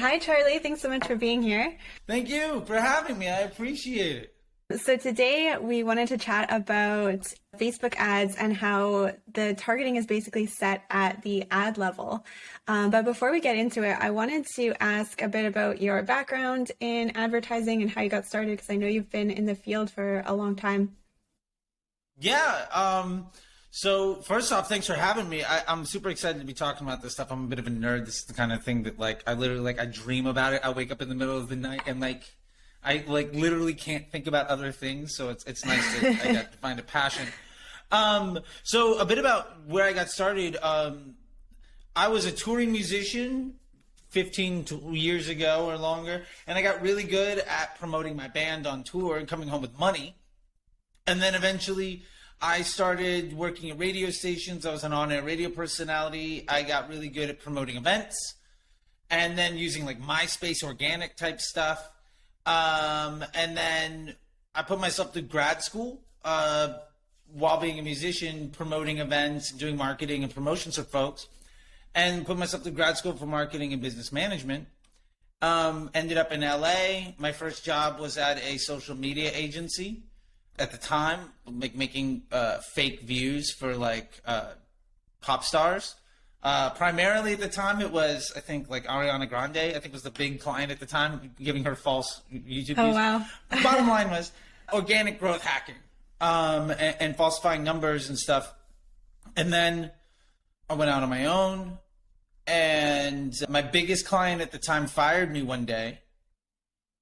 Hi, Charlie. Thanks so much for being here. Thank you for having me. I appreciate it. So today we wanted to chat about Facebook ads and how the targeting is basically set at the ad level. But before we get into it, I wanted to ask a bit about your background in advertising and how you got started, because I know you've been in the field for a long time. Yeah. So first off, thanks for having me. I'm super excited to be talking about this stuff. I'm a bit of a nerd. This is the kind of thing that I literally I dream about it. I wake up in the middle of the night and I literally can't think about other things. So it's nice that I got to find a passion. So a bit about where I got started. I was a touring musician 15 years ago or longer, and I got really good at promoting my band on tour and coming home with money. And then eventually I started working at radio stations. I was an on-air radio personality. I got really good at promoting events and then using MySpace organic type stuff. And then I put myself through grad school while being a musician, promoting events, doing marketing and promotions for folks, and put myself through grad school for marketing and business management. Ended up in LA. My first job was at a social media agency. At the time, making fake views for pop stars. Primarily at the time, it was, I think, Ariana Grande, I think was the big client at the time, giving her false YouTube views. Oh, wow. The bottom line was organic growth hacking and falsifying numbers and stuff. And then I went out on my own, and my biggest client at the time fired me one day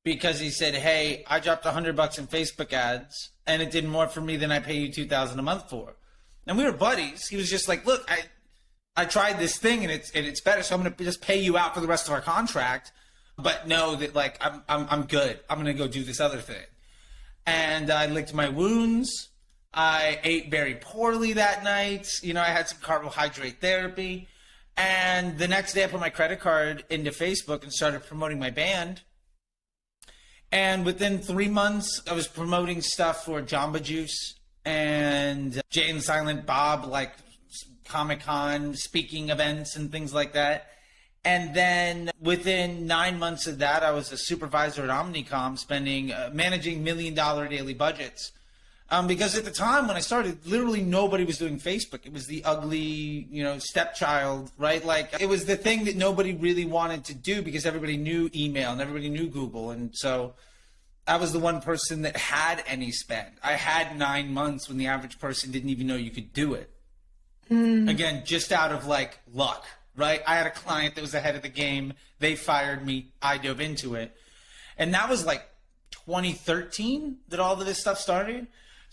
because he said, "Hey, I dropped $100 in Facebook ads, and it did more for me than I pay you $2,000 a month for." And we were buddies. He was just like, "Look, I tried this thing and it's better, so I'm going to just pay you out for the rest of our contract, but know that I'm good. I'm going to go do this other thing." And I licked my wounds. I ate very poorly that night. I had some carbohydrate therapy, and the next day I put my credit card into Facebook and started promoting my band. And within 3 months, I was promoting stuff for Jamba Juice and Jay and Silent Bob, Comic-Con, speaking events and things like that. And then within 9 months of that, I was a supervisor at Omnicom, managing $1 million daily budgets. Because at the time when I started, literally nobody was doing Facebook. It was the ugly, stepchild, right? It was the thing that nobody really wanted to do because everybody knew email and everybody knew Google. And so I was the one person that had any spend. I had 9 months when the average person didn't even know you could do it. Again, just out of luck, right? I had a client that was ahead of the game. They fired me. I dove into it. And that was 2013 that all of this stuff started.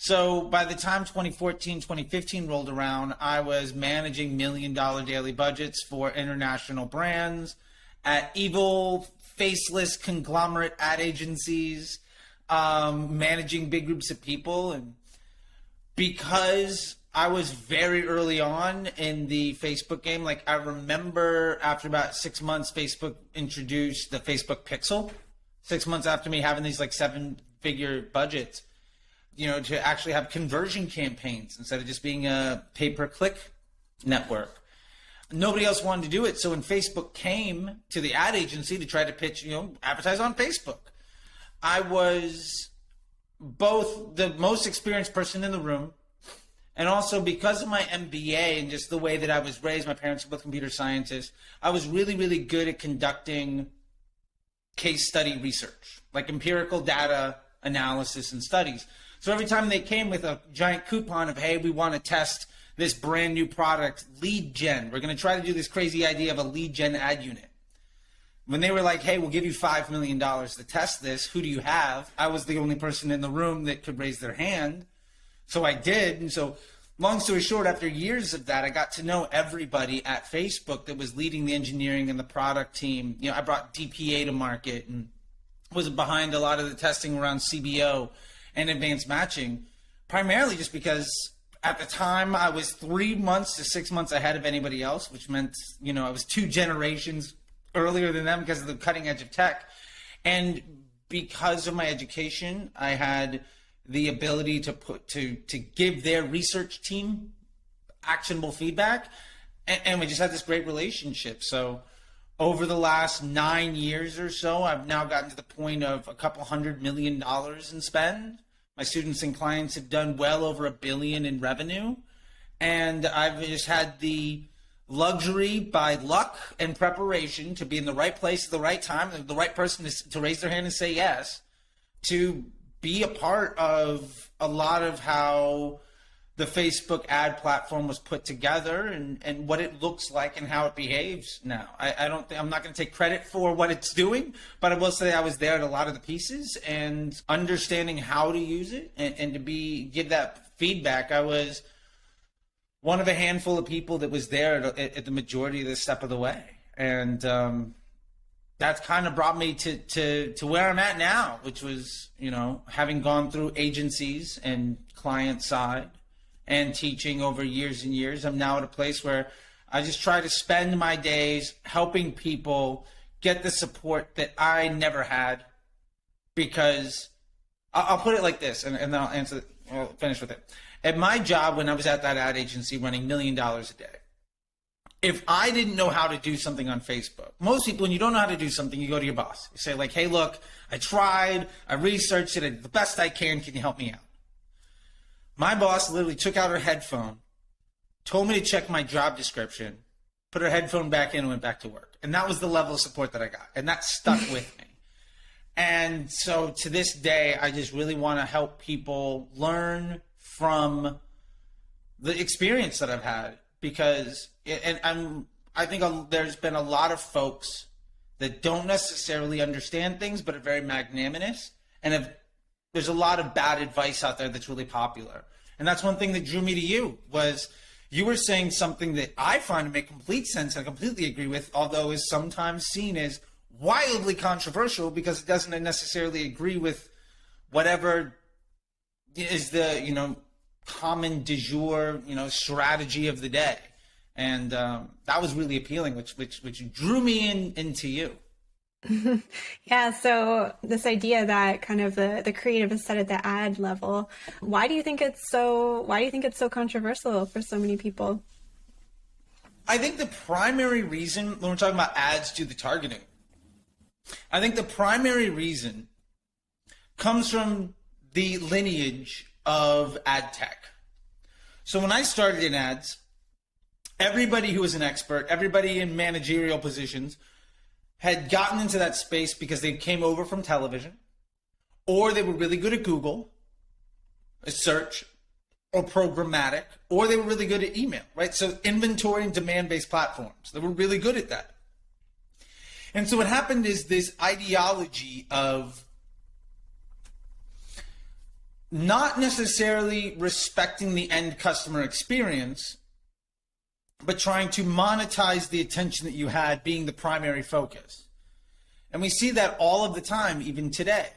So by the time 2014, 2015 rolled around, I was managing $1 million daily budgets for international brands at evil, faceless conglomerate ad agencies, managing big groups of people. And because I was very early on in the Facebook game, I remember after about 6 months, Facebook introduced the Facebook Pixel. 6 months after me having these 7-figure budgets, to actually have conversion campaigns instead of just being a pay-per-click network. Nobody else wanted to do it. So when Facebook came to the ad agency to try to pitch, advertise on Facebook, I was both the most experienced person in the room, and also because of my MBA and just the way that I was raised, my parents were both computer scientists, I was really, really good at conducting case study research, empirical data analysis and studies. So every time they came with a giant coupon of, "Hey, we want to test this brand new product, lead gen. We're going to try to do this crazy idea of a lead gen ad unit." When they were like, "Hey, we'll give you $5 million to test this. Who do you have?" I was the only person in the room that could raise their hand. So I did. And so long story short, after years of that, I got to know everybody at Facebook that was leading the engineering and the product team. I brought DPA to market and was behind a lot of the testing around CBO and advanced matching, primarily just because at the time I was 3 months to 6 months ahead of anybody else, which meant, I was 2 generations earlier than them because of the cutting edge of tech. And because of my education, I had the ability to give their research team actionable feedback, and we just had this great relationship. So over the last 9 years or so, I've now gotten to the point of a couple $100 million in spend. My students and clients have done well over $1 billion in revenue. And I've just had the luxury, by luck and preparation, to be in the right place at the right time, the right person to raise their hand and say yes, to be a part of a lot of how the Facebook ad platform was put together and what it looks like and how it behaves now. I'm not going to take credit for what it's doing, but I will say I was there at a lot of the pieces and understanding how to use it and to give that feedback. I was one of a handful of people that was there at the majority of the step of the way. And that's kind of brought me to where I'm at now, which was, having gone through agencies and client side and teaching over years and years. I'm now at a place where I just try to spend my days helping people get the support that I never had, because I'll put it like this, and then I'll finish with it. At my job, when I was at that ad agency running $1 million a day, if I didn't know how to do something on Facebook, most people, when you don't know how to do something, you go to your boss. You say like, hey, look, I tried, I researched it, I did the best I can you help me out? My boss literally took out her headphone, told me to check my job description, put her headphone back in and went back to work. And that was the level of support that I got. And that stuck with me. And so to this day, I just really want to help people learn from the experience that I've had, because I think there's been a lot of folks that don't necessarily understand things, but are very magnanimous, and there's a lot of bad advice out there that's really popular. And that's one thing that drew me to you, was you were saying something that I find to make complete sense and I completely agree with, although is sometimes seen as wildly controversial because it doesn't necessarily agree with whatever is the, common du jour, strategy of the day. And that was really appealing, which drew me into you. Yeah, so this idea that kind of the creative is set at the ad level, why do you think it's so controversial for so many people? I think the primary reason, when we're talking about ads do the targeting, I think the primary reason comes from the lineage of ad tech. So when I started in ads, everybody who was an expert, everybody in managerial positions had gotten into that space because they came over from television, or they were really good at Google, a search, or programmatic, or they were really good at email, right? So inventory and demand-based platforms, they were really good at that. And so what happened is this ideology of not necessarily respecting the end customer experience, but trying to monetize the attention that you had being the primary focus. And we see that all of the time, even today.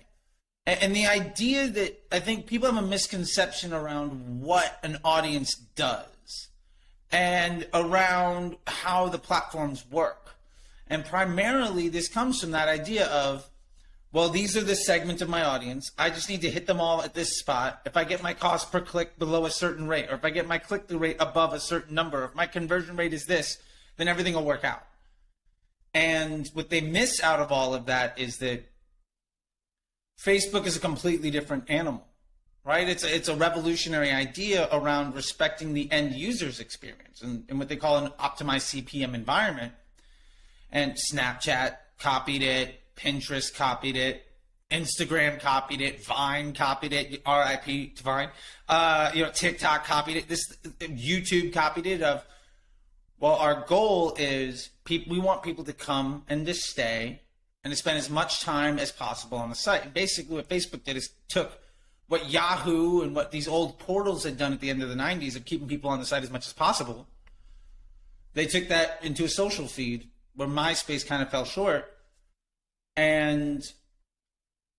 And the idea that I think people have a misconception around what an audience does and around how the platforms work. And primarily this comes from that idea of, well, these are the segment of my audience. I just need to hit them all at this spot. If I get my cost per click below a certain rate, or if I get my click-through rate above a certain number, if my conversion rate is this, then everything will work out. And what they miss out of all of that is that Facebook is a completely different animal, right? It's a revolutionary idea around respecting the end user's experience and what they call an optimized CPM environment. And Snapchat copied it. Pinterest copied it, Instagram copied it, Vine copied it, RIP to Vine, TikTok copied it, YouTube copied it. Our goal is we want people to come and to stay and to spend as much time as possible on the site. And basically what Facebook did is took what Yahoo and what these old portals had done at the end of the 90s of keeping people on the site as much as possible. They took that into a social feed where MySpace kind of fell short. And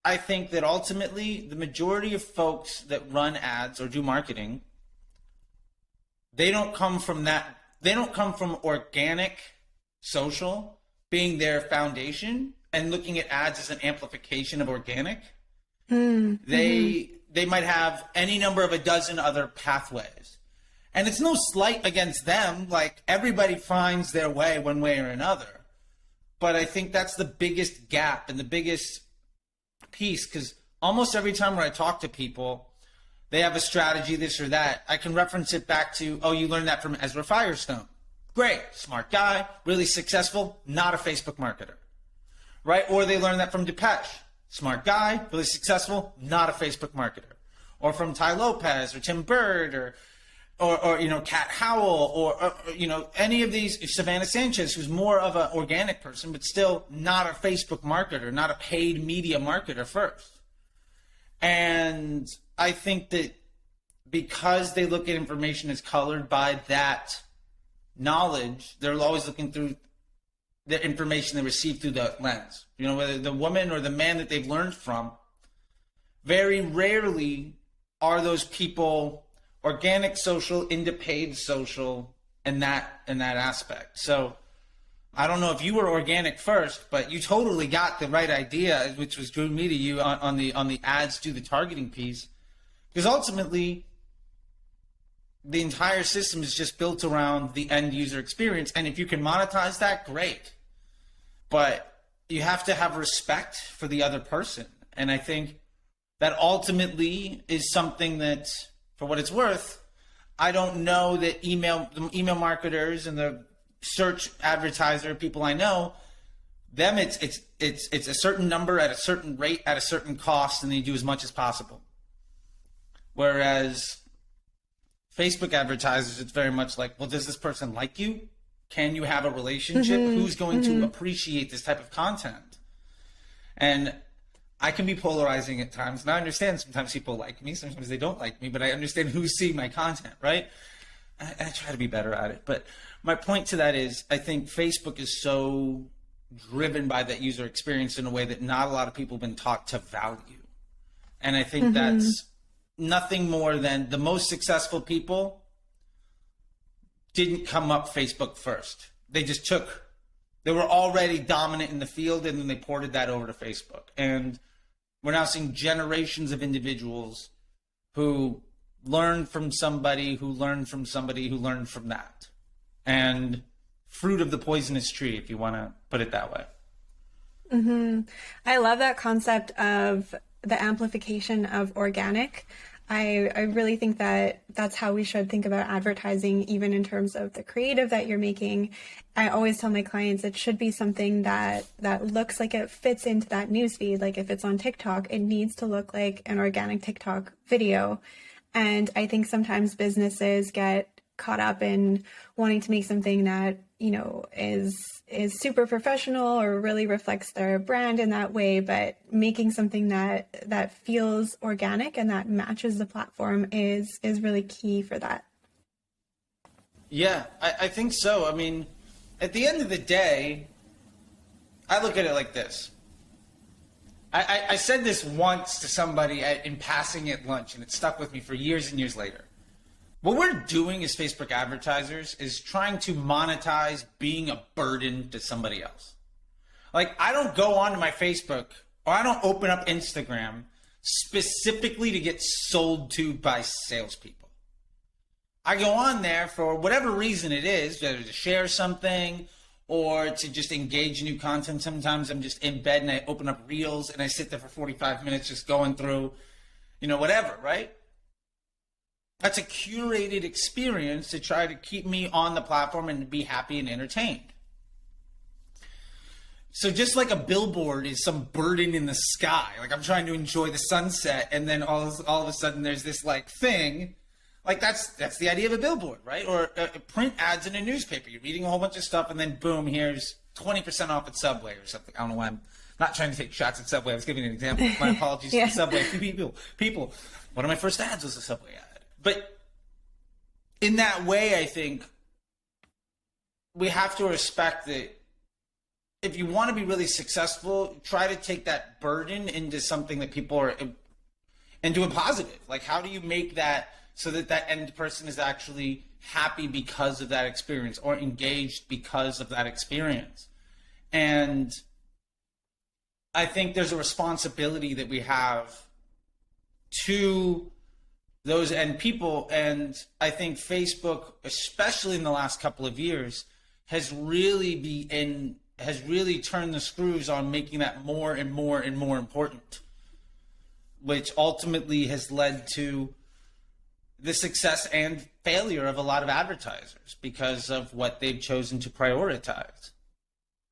I think that ultimately the majority of folks that run ads or do marketing, they don't come from that. They don't come from organic social being their foundation and looking at ads as an amplification of organic. They might have any number of a dozen other pathways. And it's no slight against them. Like, everybody finds their way one way or another. But I think that's the biggest gap and the biggest piece, because almost every time when I talk to people, they have a strategy, this or that. I can reference it back to, oh, you learned that from Ezra Firestone. Great, smart guy, really successful, not a Facebook marketer, right? Or they learned that from Depeche. Smart guy, really successful, not a Facebook marketer. Or from Ty Lopez or Tim Bird or you know, Kat Howell or you know, any of these, Savannah Sanchez, who's more of an organic person, but still not a Facebook marketer, not a paid media marketer first. And I think that because they look at information as colored by that knowledge, they're always looking through the information they receive through the lens. You know, whether the woman or the man that they've learned from, very rarely are those people organic social into paid social in that aspect. So I don't know if you were organic first, but you totally got the right idea, which was drew me to you on the ads to the targeting piece, because ultimately the entire system is just built around the end user experience, and if you can monetize that, great. But you have to have respect for the other person, and I think that ultimately is something that, for what it's worth, I don't know that the email marketers and the search advertiser people I know, them it's a certain number at a certain rate at a certain cost, and they do as much as possible. Whereas Facebook advertisers, it's very much like, well, does this person like you? Can you have a relationship? Who's going to appreciate this type of content? And I can be polarizing at times, and I understand sometimes people like me, sometimes they don't like me, but I understand who's seeing my content, right? I try to be better at it. But my point to that is, I think Facebook is so driven by that user experience in a way that not a lot of people have been taught to value. And I think that's nothing more than the most successful people didn't come up Facebook first. They were already dominant in the field, and then they ported that over to Facebook. And we're now seeing generations of individuals who learned from somebody, who learned from somebody, who learned from that. And fruit of the poisonous tree, if you want to put it that way. I love that concept of the amplification of organic. I really think that that's how we should think about advertising, even in terms of the creative that you're making. I always tell my clients it should be something that looks like it fits into that newsfeed. Like if it's on TikTok, it needs to look like an organic TikTok video. And I think sometimes businesses get caught up in wanting to make something that, you know, is super professional or really reflects their brand in that way, but making something that feels organic and that matches the platform is really key for that. Yeah, I think so. I mean, at the end of the day, I look at it like this. I said this once to somebody in passing at lunch, and it stuck with me for years and years later. What we're doing as Facebook advertisers is trying to monetize being a burden to somebody else. Like, I don't go onto my Facebook, or I don't open up Instagram specifically to get sold to by salespeople. I go on there for whatever reason it is, whether to share something or to just engage in new content. Sometimes I'm just in bed and I open up Reels and I sit there for 45 minutes just going through, you know, whatever, right? That's a curated experience to try to keep me on the platform and to be happy and entertained. So just like a billboard is some burden in the sky, like I'm trying to enjoy the sunset, and then all of a sudden there's this like thing, like that's the idea of a billboard, right? Or print ads in a newspaper. You're reading a whole bunch of stuff, and then boom, here's 20% off at Subway or something. I don't know why I'm not trying to take shots at Subway. I was giving an example. My apologies to Subway people. One of my first ads was a Subway ad. But in that way, I think we have to respect that if you want to be really successful, try to take that burden into something that people are, into a positive. Like, how do you make that so that that end person is actually happy because of that experience or engaged because of that experience? And I think there's a responsibility that we have to those end people. And I think Facebook, especially in the last couple of years, has really been has really turned the screws on making that more and more and more important, which ultimately has led to the success and failure of a lot of advertisers because of what they've chosen to prioritize.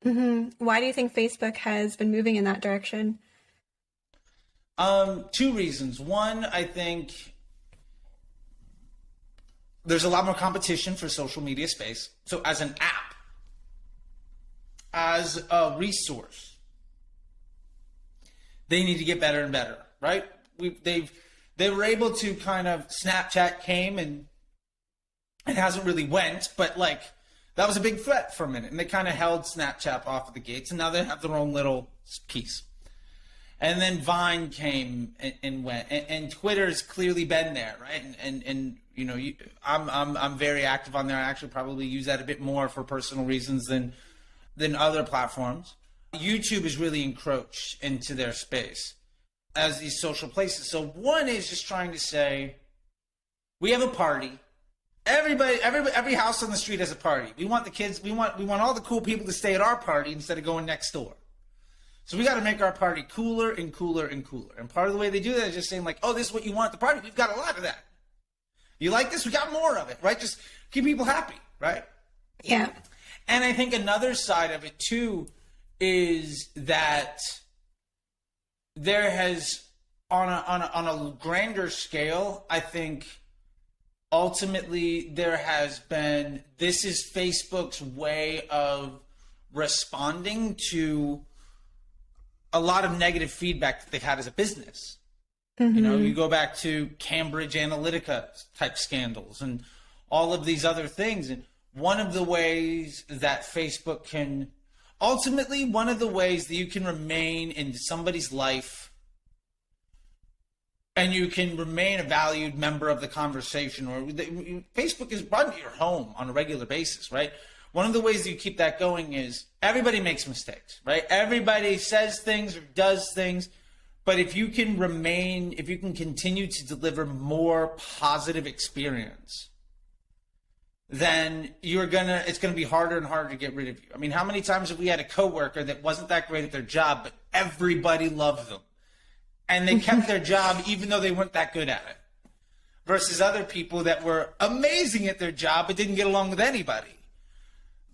Why do you think Facebook has been moving in that direction? Two reasons. One, I think there's a lot more competition for social media space. So as an app, as a resource, they need to get better and better, right? They were able to kind of, Snapchat came and it hasn't really went, but like that was a big threat for a minute, and they kind of held Snapchat off of the gates, and now they have their own little piece. And then Vine came and went, and Twitter's clearly been there, right? And you know, I'm very active on there. I actually probably use that a bit more for personal reasons than other platforms. YouTube has really encroached into their space as these social places. So one is just trying to say, we have a party. Every house on the street has a party. We want the kids. We want all the cool people to stay at our party instead of going next door. So we got to make our party cooler and cooler and cooler. And part of the way they do that is just saying like, oh, this is what you want at the party. We've got a lot of that. You like this? We got more of it, right? Just keep people happy, right? Yeah. And I think another side of it too is that there has, on a grander scale, I think ultimately there has been, this is Facebook's way of responding to a lot of negative feedback that they've had as a business. You know, you go back to Cambridge Analytica type scandals and all of these other things. And one of the ways that Facebook can, ultimately one of the ways that you can remain in somebody's life and you can remain a valued member of the conversation, or Facebook is run to your home on a regular basis, right? One of the ways that you keep that going is everybody makes mistakes, right? Everybody says things or does things, but if you can continue to deliver more positive experience, then it's gonna be harder and harder to get rid of you. I mean, how many times have we had a coworker that wasn't that great at their job, but everybody loved them? And they kept their job even though they weren't that good at it. Versus other people that were amazing at their job but didn't get along with anybody.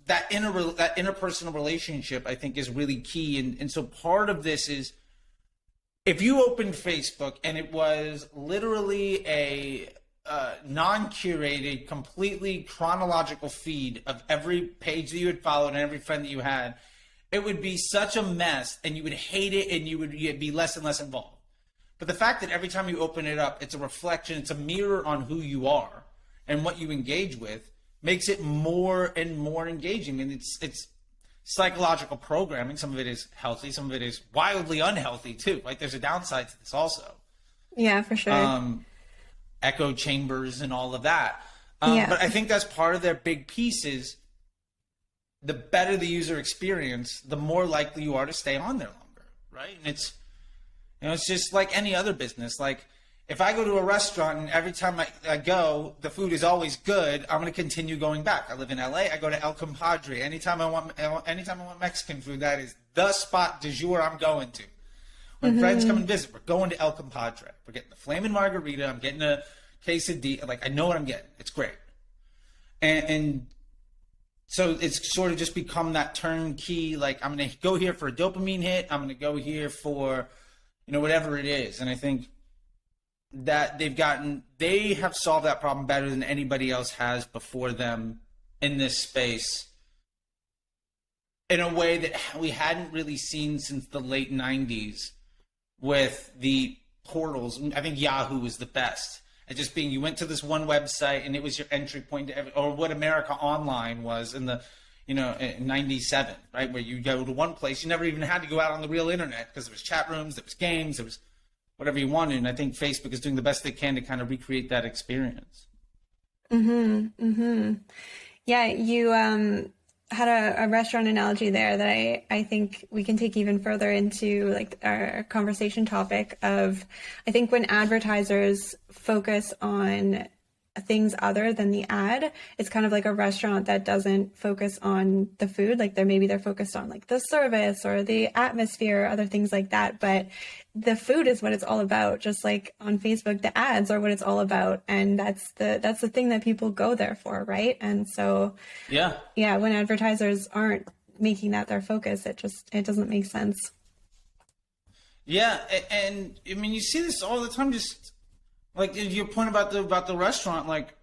That interpersonal relationship, I think, is really key. And so part of this is, if you opened Facebook and it was literally a non-curated, completely chronological feed of every page that you had followed and every friend that you had, it would be such a mess and you would hate it and you'd be less and less involved. But the fact that every time you open it up, it's a reflection, it's a mirror on who you are and what you engage with, makes it more and more engaging. And it's psychological programming. Some of it is healthy, some of it is wildly unhealthy too. Like there's a downside to this also. Yeah, for sure. Echo chambers and all of that. Yeah. But I think that's part of their big piece is the better the user experience, the more likely you are to stay on there longer, right? And it's, you know, it's just like any other business. Like if I go to a restaurant and every time I go, the food is always good, I'm going to continue going back. I live in LA. I go to El Compadre. Anytime I want Mexican food, that is the spot du jour I'm going to. When friends come and visit, we're going to El Compadre. We're getting the flaming margarita. I'm getting a quesadilla. Like, I know what I'm getting. It's great. And so it's sort of just become that turnkey, like, I'm going to go here for a dopamine hit. I'm going to go here for, you know, whatever it is. And I think that they have solved that problem better than anybody else has before them in this space in a way that we hadn't really seen since the late 90s with the portals. I think Yahoo was the best at just being, you went to this one website and it was your entry point to or what America Online was in the, you know, in 97, right? Where you go to one place, you never even had to go out on the real internet because there was chat rooms, there was games, there was whatever you wanted. And I think Facebook is doing the best they can to kind of recreate that experience. Yeah, you had a restaurant analogy there that I think we can take even further into like our conversation topic of, I think when advertisers focus on things other than the ad. It's kind of like a restaurant that doesn't focus on the food. Like they're focused on like the service or the atmosphere, other things like that. But the food is what it's all about. Just like on Facebook, the ads are what it's all about. And that's the thing that people go there for, right? And so yeah, when advertisers aren't making that their focus, it doesn't make sense. Yeah, and I mean, you see this all the time. Just like your point about the restaurant, like,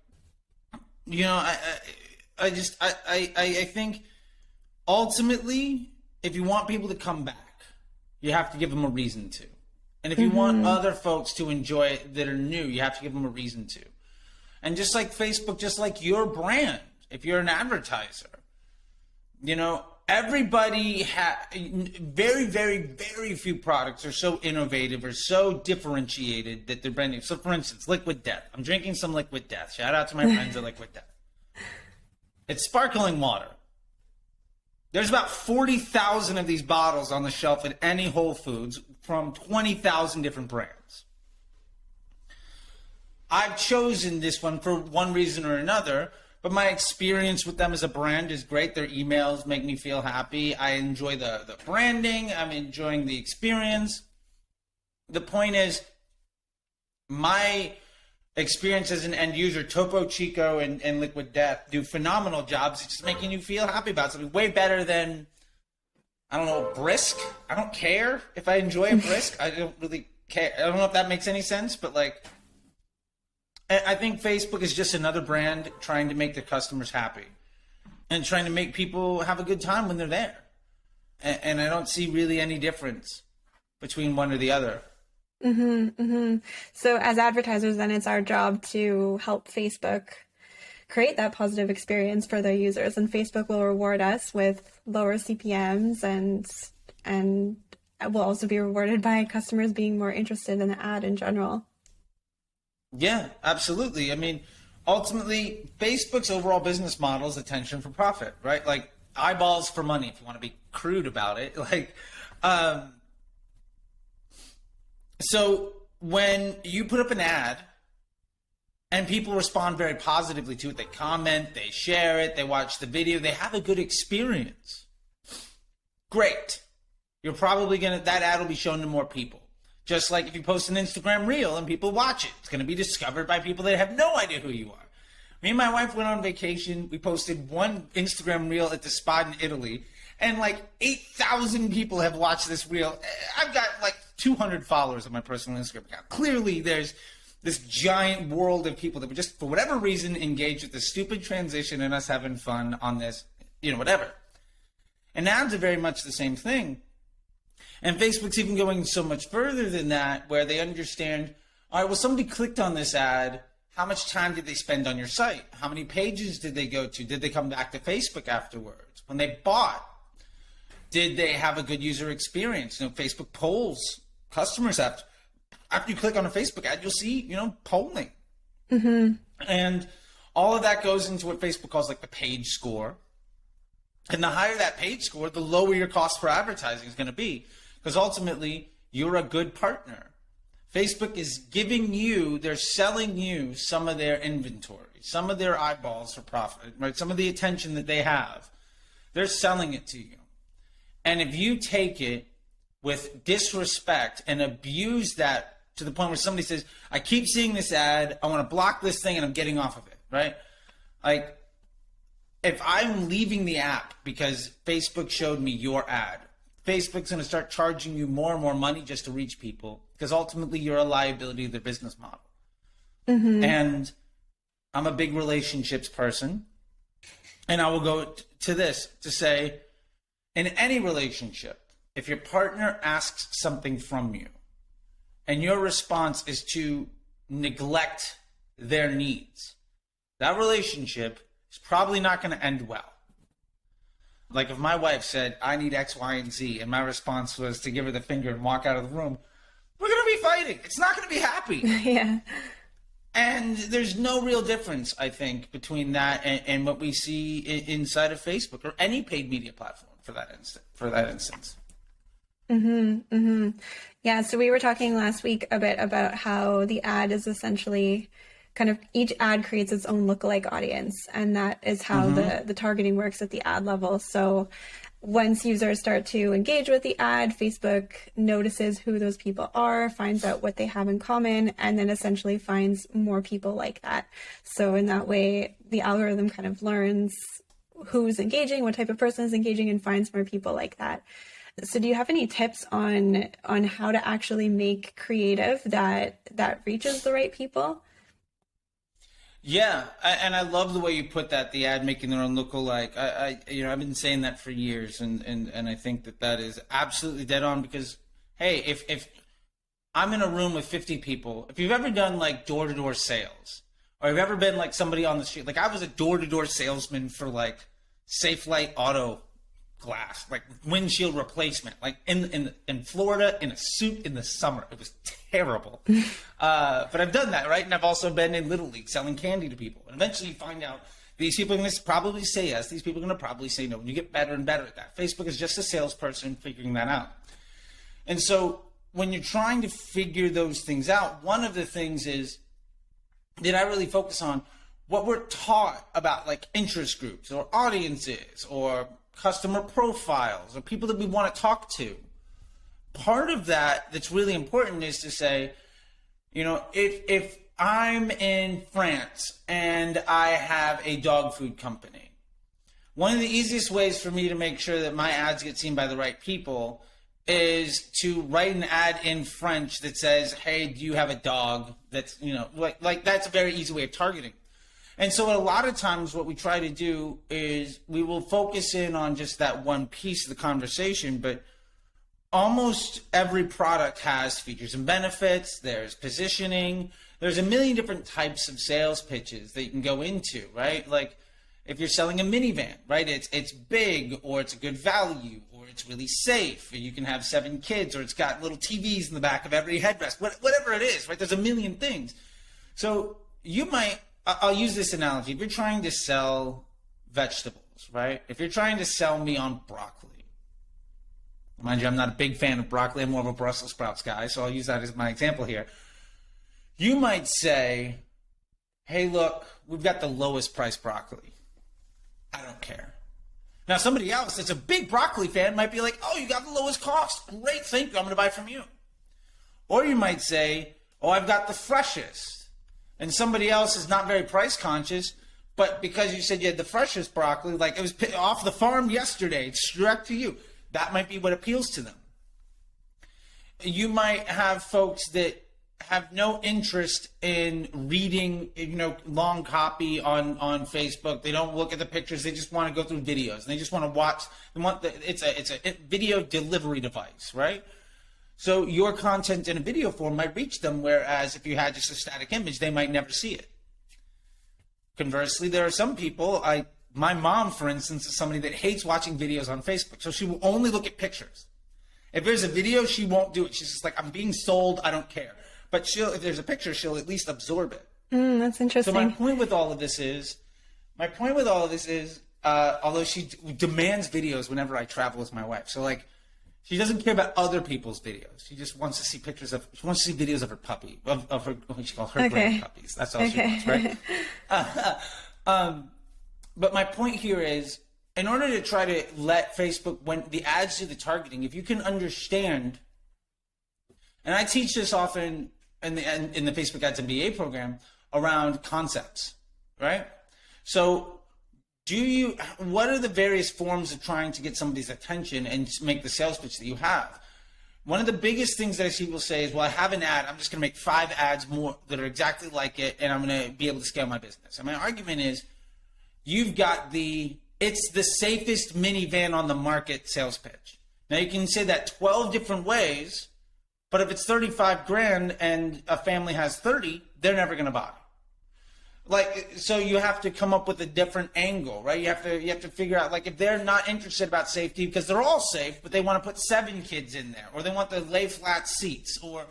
you know, I think ultimately, if you want people to come back, you have to give them a reason to, and if you want other folks to enjoy it that are new, you have to give them a reason to. And just like Facebook, just like your brand, if you're an advertiser, you know, everybody very, very, very few products are so innovative or so differentiated that they're brand new. So, for instance, Liquid Death. I'm drinking some Liquid Death. Shout out to my friends at Liquid Death. It's sparkling water. There's about 40,000 of these bottles on the shelf at any Whole Foods from 20,000 different brands. I've chosen this one for one reason or another. But my experience with them as a brand is great. Their emails make me feel happy. I enjoy the branding. I'm enjoying the experience. The point is, my experience as an end user, Topo Chico and Liquid Death do phenomenal jobs. It's just making you feel happy about something. Way better than, I don't know, Brisk. I don't care if I enjoy a Brisk. I don't really care. I don't know if that makes any sense, but like, I think Facebook is just another brand trying to make their customers happy and trying to make people have a good time when they're there. And I don't see really any difference between one or the other. So as advertisers, then it's our job to help Facebook create that positive experience for their users, and Facebook will reward us with lower CPMs and will also be rewarded by customers being more interested in the ad in general. Yeah, absolutely. I mean, ultimately, Facebook's overall business model is attention for profit, right? Like eyeballs for money, if you want to be crude about it. Like, so when you put up an ad and people respond very positively to it, they comment, they share it, they watch the video, they have a good experience. Great. You're probably that ad will be shown to more people. Just like if you post an Instagram reel and people watch it, it's going to be discovered by people that have no idea who you are. Me and my wife went on vacation. We posted one Instagram reel at the spa in Italy, and like 8,000 people have watched this reel. I've got like 200 followers on my personal Instagram account. Clearly, there's this giant world of people that would just, for whatever reason, engage with the stupid transition and us having fun on this, you know, whatever. And ads are very much the same thing. And Facebook's even going so much further than that, where they understand, all right, well, somebody clicked on this ad. How much time did they spend on your site? How many pages did they go to? Did they come back to Facebook afterwards? When they bought, did they have a good user experience? You know, Facebook polls customers after you click on a Facebook ad, you'll see, you know, polling. And all of that goes into what Facebook calls like the page score. And the higher that page score, the lower your cost for advertising is going to be. Because ultimately, you're a good partner. Facebook is giving you, they're selling you some of their inventory, some of their eyeballs for profit, right? Some of the attention that they have. They're selling it to you. And if you take it with disrespect and abuse that to the point where somebody says, I keep seeing this ad, I want to block this thing and I'm getting off of it, right? Like, if I'm leaving the app because Facebook showed me your ad, Facebook's going to start charging you more and more money just to reach people, because ultimately you're a liability of their business model. And I'm a big relationships person. And I will go to this to say, in any relationship, if your partner asks something from you and your response is to neglect their needs, that relationship is probably not going to end well. Like if my wife said, I need X, Y, and Z, and my response was to give her the finger and walk out of the room, we're going to be fighting. It's not going to be happy. Yeah. And there's no real difference, I think, between that and what we see inside of Facebook or any paid media platform for that instance. Yeah, so we were talking last week a bit about how the ad is essentially kind of each ad creates its own lookalike audience. And that is how the targeting works at the ad level. So once users start to engage with the ad, Facebook notices who those people are, finds out what they have in common, and then essentially finds more people like that. So in that way, the algorithm kind of learns who's engaging, what type of person is engaging, and finds more people like that. So do you have any tips on how to actually make creative that reaches the right people? Yeah, and I love the way you put that, the ad making their own lookalike. I've been saying that for years, and I think that is absolutely dead on, because, hey, if I'm in a room with 50 people, if you've ever done like door-to-door sales, or you've ever been like somebody on the street, like I was a door-to-door salesman for like Safe Light Auto Glass, like windshield replacement, like in Florida in a suit in the summer. It was terrible. But I've done that, right? And I've also been in Little League selling candy to people. And eventually you find out these people are going to probably say yes. These people are going to probably say no. And you get better and better at that. Facebook is just a salesperson figuring that out. And so when you're trying to figure those things out, one of the things is that I really focus on what we're taught about, like interest groups or audiences or customer profiles or people that we want to talk to. Part of that that's really important is to say, if I'm in France and I have a dog food company, one of the easiest ways for me to make sure that my ads get seen by the right people is to write an ad in French that says, hey, do you have a dog? That's, like that's a very easy way of targeting. And so a lot of times what we try to do is we will focus in on just that one piece of the conversation, but almost every product has features and benefits. There's positioning. There's a million different types of sales pitches that you can go into, right? Like if you're selling a minivan, right? It's big, or it's a good value, or it's really safe, or you can have 7 kids, or it's got little TVs in the back of every headrest, whatever it is, right? There's a million things. So I'll use this analogy. If you're trying to sell vegetables, right? If you're trying to sell me on broccoli, mind you, I'm not a big fan of broccoli. I'm more of a Brussels sprouts guy, so I'll use that as my example here. You might say, hey, look, we've got the lowest price broccoli. I don't care. Now, somebody else that's a big broccoli fan might be like, oh, you got the lowest cost. Great, thank you. I'm going to buy from you. Or you might say, oh, I've got the freshest. And somebody else is not very price conscious, but because you said you had the freshest broccoli, like it was off the farm yesterday, it's direct to you. That might be what appeals to them. You might have folks that have no interest in reading, long copy on Facebook. They don't look at the pictures. They just want to go through videos, and they just want to watch. It's a video delivery device, right? So your content in a video form might reach them, whereas if you had just a static image, they might never see it. Conversely, there are some people, my mom, for instance, is somebody that hates watching videos on Facebook, so she will only look at pictures. If there's a video, she won't do it. She's just like, I'm being sold, I don't care. But if there's a picture, she'll at least absorb it. That's interesting. So my point with all of this is, although she demands videos whenever I travel with my wife, so like, she doesn't care about other people's videos. She just wants to see videos of her puppy, of her, what she calls her grand puppies. That's all she wants, right? But my point here is, in order to try to let Facebook, when the ads do the targeting, if you can understand, and I teach this often in the Facebook Ads MBA program around concepts, right? So what are the various forms of trying to get somebody's attention and make the sales pitch that you have? One of the biggest things that I see people say is, well, I have an ad, I'm just going to make 5 ads more that are exactly like it, and I'm going to be able to scale my business. And my argument is, you've got it's the safest minivan on the market sales pitch. Now you can say that 12 different ways, but if it's 35 grand and a family has 30, they're never going to buy. So you have to come up with a different angle, right? You have to figure out, like, if they're not interested about safety because they're all safe, but they want to put 7 kids in there, or they want the lay flat seats, or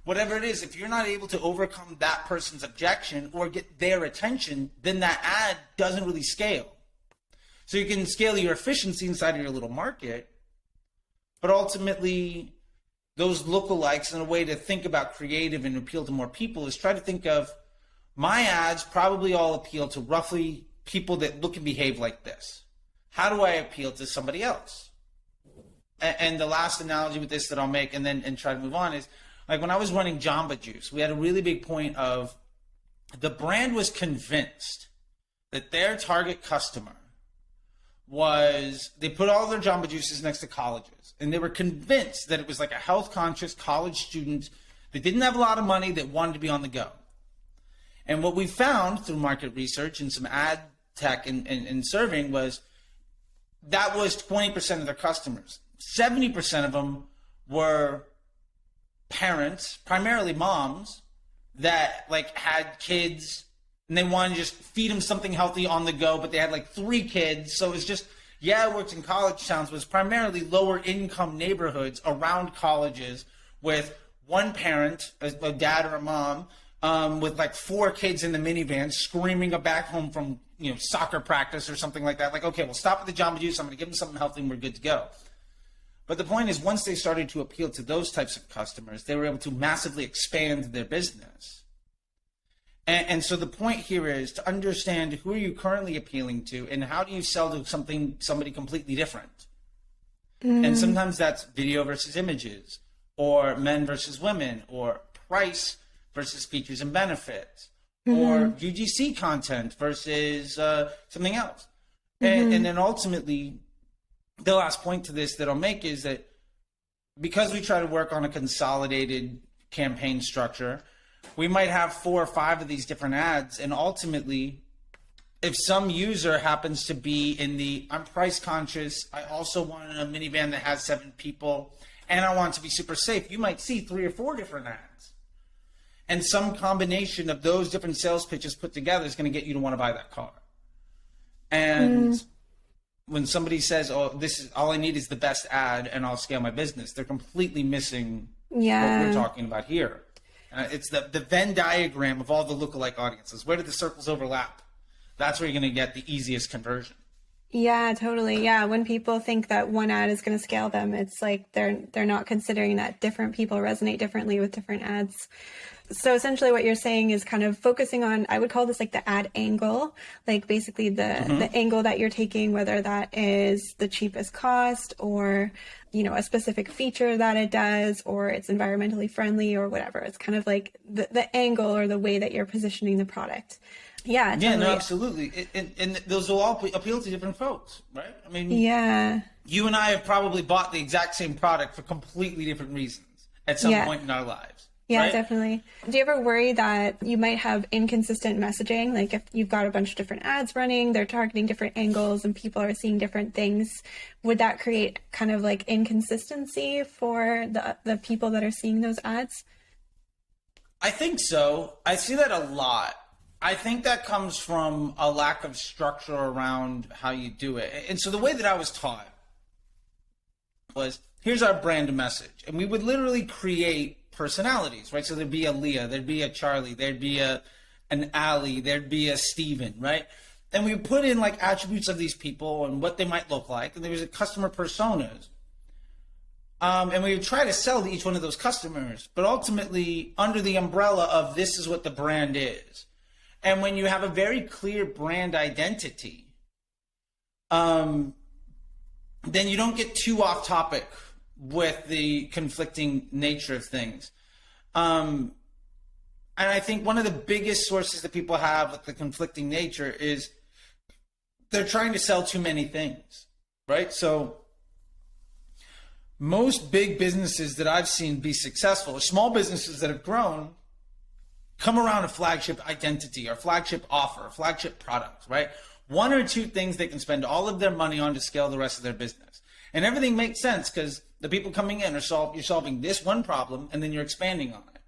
whatever it is. If you're not able to overcome that person's objection or get their attention, then that ad doesn't really scale. So you can scale your efficiency inside of your little market, but ultimately those lookalikes, and a way to think about creative and appeal to more people is try to think of my ads probably all appeal to roughly people that look and behave like this. How do I appeal to somebody else? And the last analogy with this that I'll make and try to move on is, like when I was running Jamba Juice, we had a really big point of the brand was convinced that their target customer was, they put all their Jamba Juices next to colleges, and they were convinced that it was like a health conscious college student that didn't have a lot of money that wanted to be on the go. And what we found through market research and some ad tech and serving was that was 20% of their customers. 70% of them were parents, primarily moms, that like had kids and they wanted to just feed them something healthy on the go, but they had like 3 kids. So it's just, yeah, it worked in college towns, but it's primarily lower income neighborhoods around colleges with one parent, a dad or a mom, with like 4 kids in the minivan screaming back home from, soccer practice or something like that. Like, okay, we'll stop at the Jamba Juice. I'm going to give them something healthy and we're good to go. But the point is, once they started to appeal to those types of customers, they were able to massively expand their business. And so the point here is to understand who are you currently appealing to and how do you sell to somebody completely different. And sometimes that's video versus images, or men versus women, or price versus features and benefits, or UGC content versus something else. And then ultimately, the last point to this that I'll make is that because we try to work on a consolidated campaign structure, we might have 4 or 5 of these different ads. And ultimately, if some user happens to be in the, I'm price conscious, I also want a minivan that has 7 people, and I want it to be super safe, you might see 3 or 4 different ads. And some combination of those different sales pitches put together is going to get you to want to buy that car. And when somebody says, oh, this is all I need is the best ad and I'll scale my business, they're completely missing what we're talking about here. It's the Venn diagram of all the lookalike audiences. Where do the circles overlap? That's where you're going to get the easiest conversion. Yeah, totally. Yeah, when people think that one ad is going to scale them, it's like they're not considering that different people resonate differently with different ads. So essentially what you're saying is kind of focusing on, I would call this like the ad angle, like basically the angle that you're taking, whether that is the cheapest cost or, a specific feature that it does, or it's environmentally friendly or whatever. It's kind of like the angle or the way that you're positioning the product. Yeah. Totally. Yeah, no, absolutely. And those will all appeal to different folks, right? I mean, you and I have probably bought the exact same product for completely different reasons at some point in our lives. Yeah, right? Definitely. Do you ever worry that you might have inconsistent messaging? Like if you've got a bunch of different ads running, they're targeting different angles and people are seeing different things, would that create kind of like inconsistency for the people that are seeing those ads? I think so. I see that a lot. I think that comes from a lack of structure around how you do it. And so the way that I was taught was, here's our brand message. And we would literally create personalities, right? So there'd be a Leah, there'd be a Charley, there'd be an Allie, there'd be a Steven, right? And we would put in like attributes of these people and what they might look like. And there was a customer personas. And we would try to sell to each one of those customers, but ultimately under the umbrella of this is what the brand is. And when you have a very clear brand identity, then you don't get too off topic with the conflicting nature of things. And I think one of the biggest sources that people have with the conflicting nature is they're trying to sell too many things, right? So most big businesses that I've seen be successful, or small businesses that have grown, come around a flagship identity or flagship offer, or flagship product, right? 1 or 2 things they can spend all of their money on to scale the rest of their business. And everything makes sense because the people coming in are you're solving this one problem and then you're expanding on it.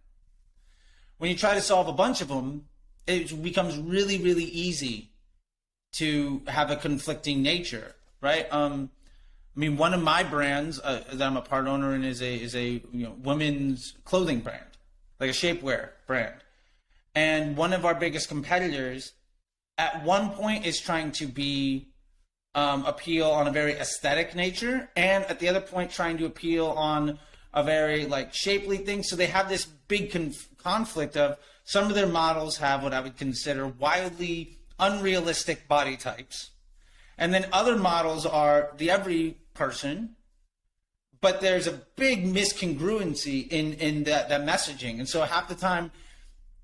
When you try to solve a bunch of them, it becomes really, really easy to have a conflicting nature, right? I mean, one of my brands that I'm a part owner in is a women's clothing brand, like a shapewear brand. And one of our biggest competitors at one point is trying to be appeal on a very aesthetic nature, and at the other point trying to appeal on a very like shapely thing. So they have this big conflict of some of their models have what I would consider wildly unrealistic body types. And then other models are the every person, but there's a big miscongruency in that messaging. And so half the time,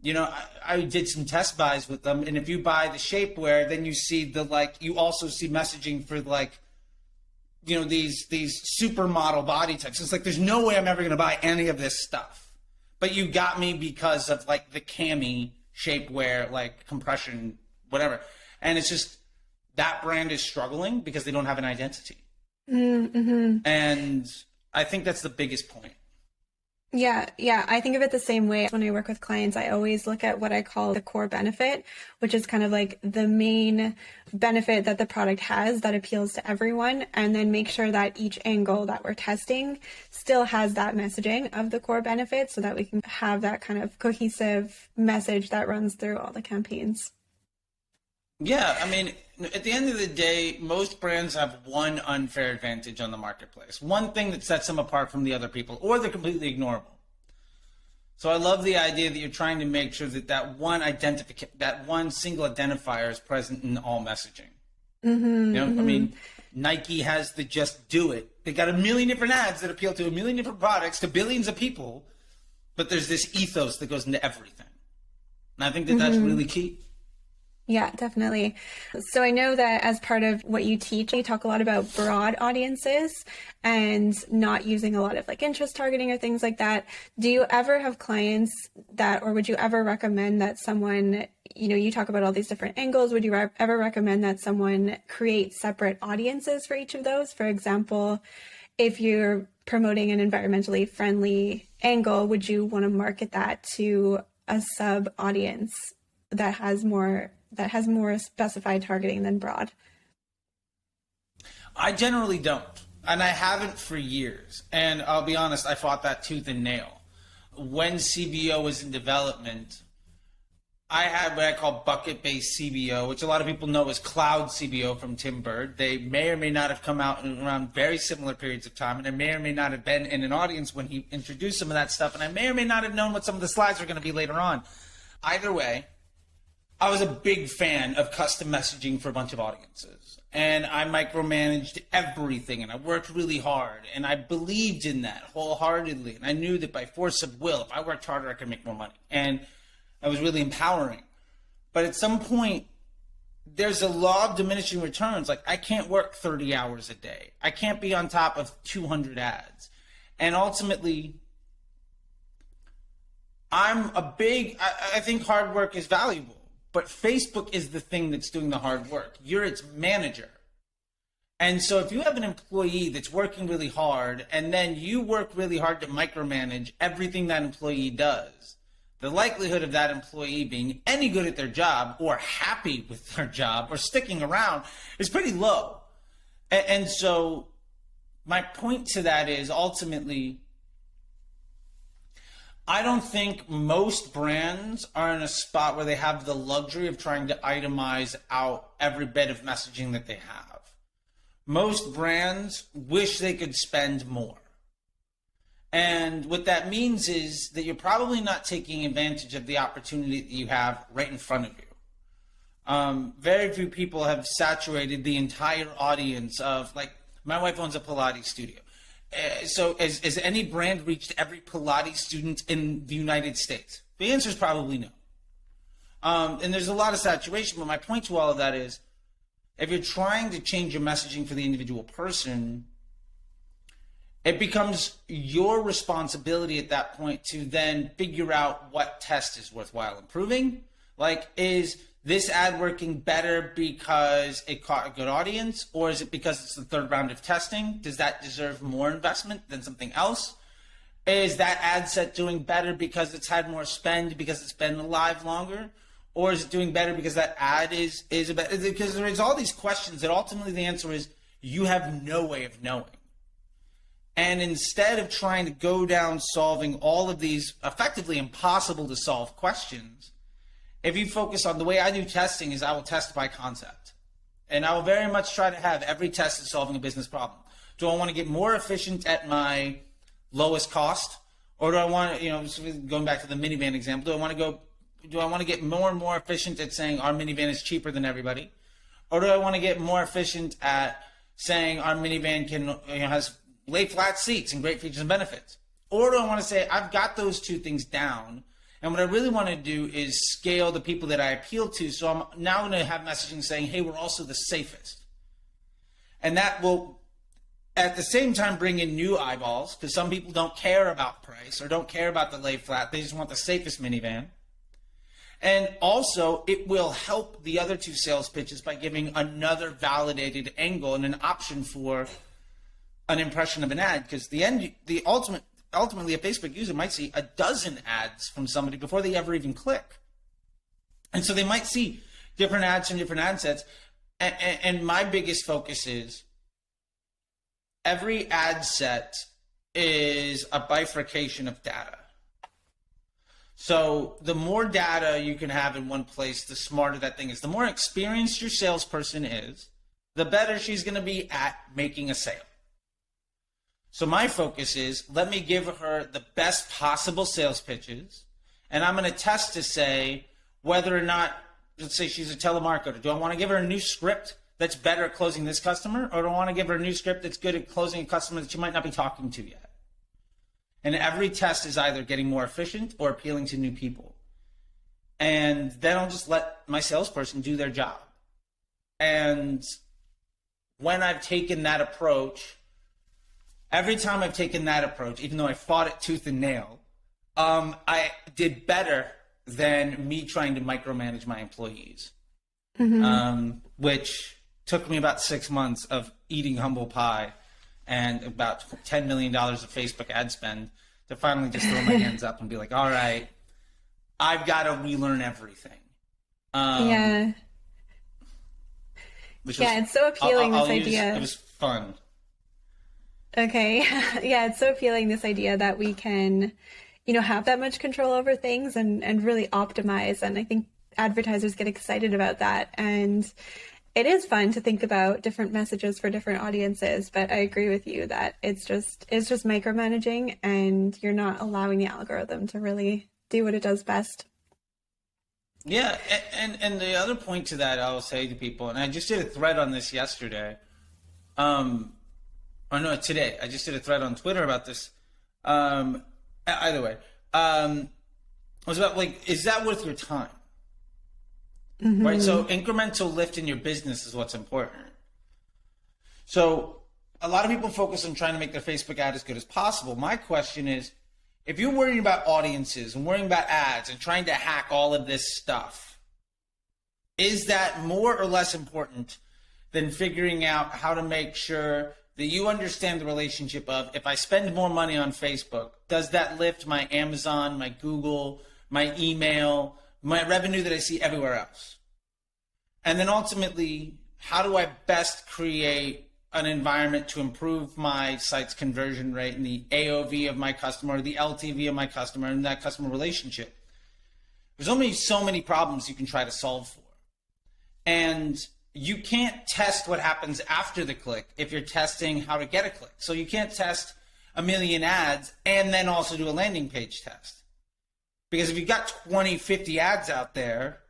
you know, I did some test buys with them. And if you buy the shapewear, then you see you also see messaging for like, you know, these supermodel body types. It's like, there's no way I'm ever going to buy any of this stuff. But you got me because of like the cami shapewear, like compression, whatever. And it's just, that brand is struggling because they don't have an identity. Mm-hmm. And I think that's the biggest point. Yeah. I think of it the same way. When I work with clients, I always look at what I call the core benefit, which is kind of like the main benefit that the product has that appeals to everyone, and then make sure that each angle that we're testing still has that messaging of the core benefit so that we can have that kind of cohesive message that runs through all the campaigns. Yeah, I mean, at the end of the day, most brands have one unfair advantage on the marketplace. One thing that sets them apart from the other people, or they're completely ignorable. So I love the idea that you're trying to make sure that that one single identifier is present in all messaging. Mm-hmm, you know, I mean, Nike has the Just Do It. They got a million different ads that appeal to a million different products to billions of people, but there's this ethos that goes into everything. And I think that that's really key. Yeah, definitely. So I know that as part of what you teach, you talk a lot about broad audiences and not using a lot of like interest targeting or things like that. Do you ever have clients that, or would you ever recommend that someone, you know, you talk about all these different angles, would you ever recommend that someone create separate audiences for each of those? For example, if you're promoting an environmentally friendly angle, would you want to market that to a sub audience that has more specified targeting than broad? I generally don't, and I haven't for years. And I'll be honest, I fought that tooth and nail. When CBO was in development, I had what I call bucket-based CBO, which a lot of people know as cloud CBO from Tim Bird. They may or may not have come out in around very similar periods of time, and I may or may not have been in an audience when he introduced some of that stuff, and I may or may not have known what some of the slides were going to be later on. Either way, I was a big fan of custom messaging for a bunch of audiences, and I micromanaged everything, and I worked really hard, and I believed in that wholeheartedly, and I knew that by force of will, if I worked harder, I could make more money, and it was really empowering. But at some point, there's a law of diminishing returns. Like, I can't work 30 hours a day. I can't be on top of 200 ads. And ultimately, I think hard work is valuable. But Facebook is the thing that's doing the hard work. You're its manager. And so if you have an employee that's working really hard and then you work really hard to micromanage everything that employee does, the likelihood of that employee being any good at their job or happy with their job or sticking around is pretty low. And so my point to that is ultimately, I don't think most brands are in a spot where they have the luxury of trying to itemize out every bit of messaging that they have. Most brands wish they could spend more. And what that means is that you're probably not taking advantage of the opportunity that you have right in front of you. Very few people have saturated the entire audience of, like, my wife owns a Pilates studio. So has any brand reached every Pilates student in the United States? The answer is probably no. And there's a lot of saturation, but my point to all of that is, if you're trying to change your messaging for the individual person, it becomes your responsibility at that point to then figure out what test is worthwhile improving. Like, is this ad working better because it caught a good audience, or is it because it's the third round of testing? Does that deserve more investment than something else? Is that ad set doing better because it's had more spend because it's been alive longer? Or is it doing better because that ad is better? Because there's all these questions that ultimately the answer is you have no way of knowing. And instead of trying to go down solving all of these effectively impossible to solve questions, if you focus on the way I do testing is I will test by concept. And I will very much try to have every test is solving a business problem. Do I want to get more efficient at my lowest cost? Or do I want to, going back to the minivan example, do I want to get more and more efficient at saying our minivan is cheaper than everybody? Or do I want to get more efficient at saying our minivan has lay flat seats and great features and benefits? Or do I want to say I've got those two things down, and what I really want to do is scale the people that I appeal to. So I'm now going to have messaging saying, hey, we're also the safest. And that will, at the same time, bring in new eyeballs, because some people don't care about price or don't care about the lay flat. They just want the safest minivan. And also, it will help the other two sales pitches by giving another validated angle and an option for an impression of an ad, because ultimately, a Facebook user might see a dozen ads from somebody before they ever even click. And so they might see different ads from different ad sets. And my biggest focus is every ad set is a bifurcation of data. So the more data you can have in one place, the smarter that thing is. The more experienced your salesperson is, the better she's going to be at making a sale. So my focus is, let me give her the best possible sales pitches, and I'm going to test to say whether or not, let's say she's a telemarketer, do I want to give her a new script that's better at closing this customer, or do I want to give her a new script that's good at closing a customer that she might not be talking to yet? And every test is either getting more efficient or appealing to new people. And then I'll just let my salesperson do their job. And when I've taken that approach, every time I've taken that approach, even though I fought it tooth and nail, I did better than me trying to micromanage my employees, which took me about 6 months of eating humble pie and about $10 million of Facebook ad spend to finally just throw my hands up and be like, all right, I've got to relearn everything. Yeah. It's so appealing, this idea. It was fun. Okay. Yeah, it's so appealing, this idea that we can, have that much control over things and really optimize. And I think advertisers get excited about that. And it is fun to think about different messages for different audiences, but I agree with you that it's just micromanaging, and you're not allowing the algorithm to really do what it does best. Yeah, and the other point to that I'll say to people, and I just did a thread on this yesterday, today. I just did a thread on Twitter about this. Either way, it was about, is that worth your time? Mm-hmm. Right? So incremental lift in your business is what's important. So a lot of people focus on trying to make their Facebook ad as good as possible. My question is, if you're worrying about audiences and worrying about ads and trying to hack all of this stuff, is that more or less important than figuring out how to make sure that you understand the relationship of, if I spend more money on Facebook, does that lift my Amazon, my Google, my email, my revenue that I see everywhere else? And then ultimately, how do I best create an environment to improve my site's conversion rate and the AOV of my customer, the LTV of my customer, and that customer relationship? There's only so many problems you can try to solve for. And you can't test what happens after the click if you're testing how to get a click. So you can't test a million ads and then also do a landing page test. Because if you've got 20, 50 ads out there,